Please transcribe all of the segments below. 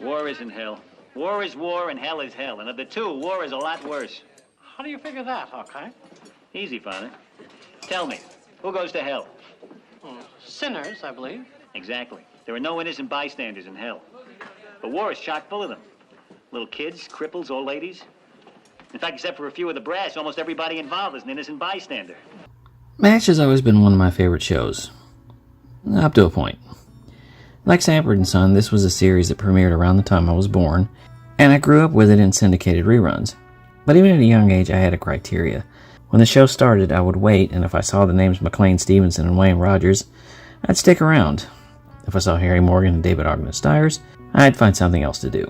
War isn't hell. War is war and hell is hell. And of the two, war is a lot worse. How do you figure that, Hawkeye? Easy, Father. Tell me, who goes to hell? Sinners, I believe. Exactly. There are no innocent bystanders in hell. But war is chock full of them. Little kids, cripples, old ladies. In fact, except for a few of the brass, almost everybody involved is an innocent bystander. MASH has always been one of my favorite shows. Up to a point. Like Sanford & Son, this was a series that premiered around the time I was born, and I grew up with it in syndicated reruns. But even at a young age, I had a criteria. When the show started, I would wait, and if I saw the names McLean Stevenson and Wayne Rogers, I'd stick around. If I saw Harry Morgan and David Ogden Stiers, I'd find something else to do.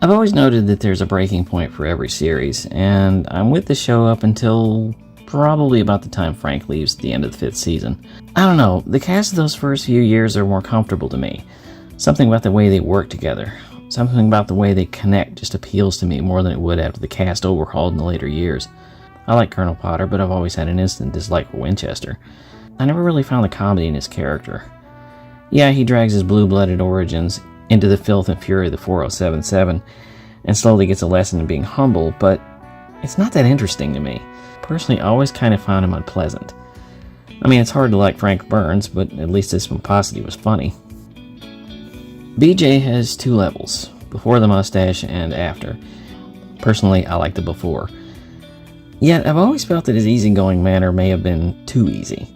I've always noted that there's a breaking point for every series, and I'm with the show up until probably about the time Frank leaves at the end of the 5th season. I don't know, the cast of those first few years are more comfortable to me. Something about the way they work together, something about the way they connect just appeals to me more than it would after the cast overhauled in the later years. I like Colonel Potter, but I've always had an instant dislike for Winchester. I never really found the comedy in his character. Yeah, he drags his blue-blooded origins into the filth and fury of the 4077 and slowly gets a lesson in being humble, but it's not that interesting to me. Personally, I always kind of found him unpleasant. I mean, it's hard to like Frank Burns, but at least his pomposity was funny. BJ has 2 levels, before the mustache and after. Personally, I like the before. Yet, I've always felt that his easygoing manner may have been too easy.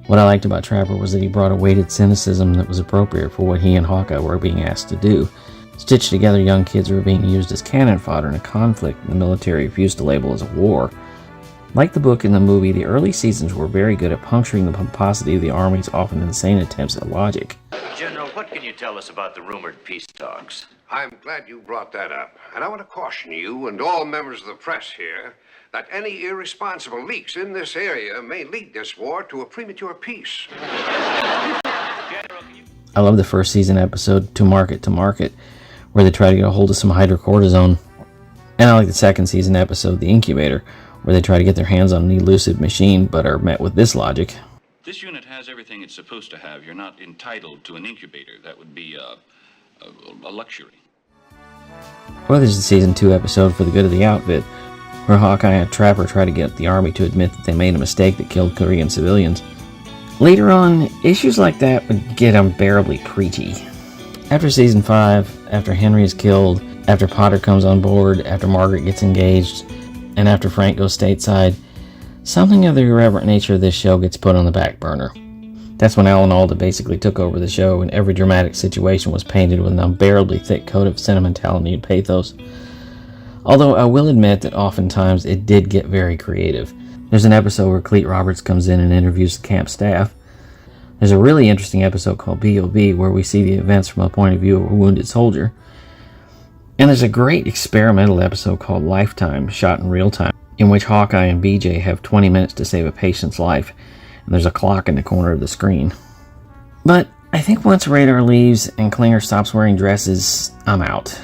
What I liked about Trapper was that he brought a weighted cynicism that was appropriate for what he and Hawkeye were being asked to do. Stitched together young kids who were being used as cannon fodder in a conflict the military refused to label as a war. Like the book and the movie, the early seasons were very good at puncturing the pomposity of the Army's often insane attempts at logic. General, what can you tell us about the rumored peace talks? I'm glad you brought that up. And I want to caution you and all members of the press here that any irresponsible leaks in this area may lead this war to a premature peace. I love the first season episode, To Market, where they try to get a hold of some hydrocortisone. And I like the second season episode, The Incubator, where they try to get their hands on an elusive machine, but are met with this logic. This unit has everything it's supposed to have. You're not entitled to an incubator. That would be a luxury. Well, there's the season 2 episode, For the Good of the Outfit, where Hawkeye and Trapper try to get the Army to admit that they made a mistake that killed Korean civilians. Later on, issues like that would get unbearably preachy. After season 5, after Henry is killed, after Potter comes on board, after Margaret gets engaged, and after Frank goes stateside, something of the irreverent nature of this show gets put on the back burner. That's when Alan Alda basically took over the show, and every dramatic situation was painted with an unbearably thick coat of sentimentality and pathos. Although I will admit that oftentimes it did get very creative. There's an episode where Cleet Roberts comes in and interviews the camp staff. There's a really interesting episode called B.O.B. where we see the events from the point of view of a wounded soldier. And there's a great experimental episode called Lifetime, shot in real time, in which Hawkeye and BJ have 20 minutes to save a patient's life, and there's a clock in the corner of the screen. But I think once Radar leaves and Klinger stops wearing dresses, I'm out.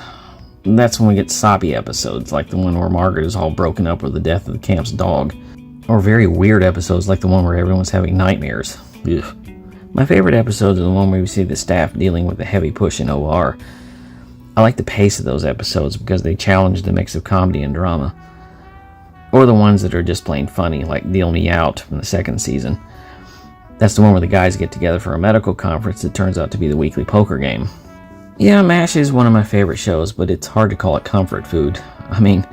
That's when we get soppy episodes, like the one where Margaret is all broken up with the death of the camp's dog. Or very weird episodes like the one where everyone's having nightmares. Ugh. My favorite episodes are the one where we see the staff dealing with the heavy push in OR. I like the pace of those episodes because they challenge the mix of comedy and drama. Or the ones that are just plain funny, like Deal Me Out from the 2nd season. That's the one where the guys get together for a medical conference that turns out to be the weekly poker game. Yeah, MASH is one of my favorite shows, but it's hard to call it comfort food. I mean,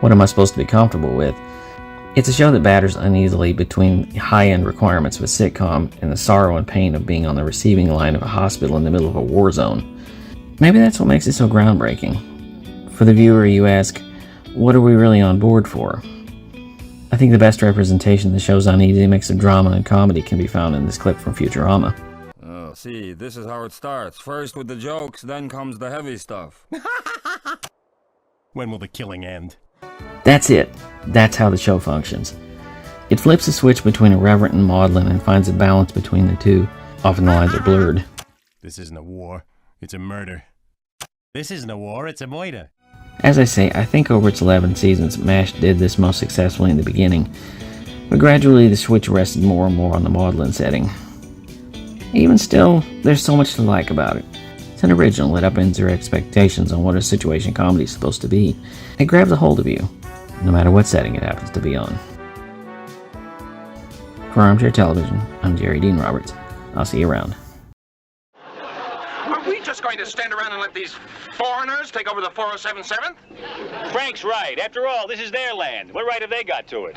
what am I supposed to be comfortable with? It's a show that batters uneasily between high-end requirements of a sitcom and the sorrow and pain of being on the receiving line of a hospital in the middle of a war zone. Maybe that's what makes it so groundbreaking. For the viewer, you ask, what are we really on board for? I think the best representation of the show's uneasy mix of drama and comedy can be found in this clip from Futurama. Oh, see, this is how it starts. First with the jokes, then comes the heavy stuff. When will the killing end? That's it. That's how the show functions. It flips a switch between irreverent and maudlin and finds a balance between the two. Often the lines are blurred. This isn't a war, it's a murder. This isn't a war, it's a Moyder. As I say, I think over its 11 seasons, MASH did this most successfully in the beginning, but gradually the switch rested more and more on the maudlin setting. Even still, there's so much to like about it. It's an original that upends your expectations on what a situation comedy is supposed to be. It grabs a hold of you, no matter what setting it happens to be on. For Armchair Television, I'm Jerry Dean Roberts. I'll see you around. Are we just going to stand around and let these foreigners take over the 407th? Frank's right. After all, this is their land. What right have they got to it?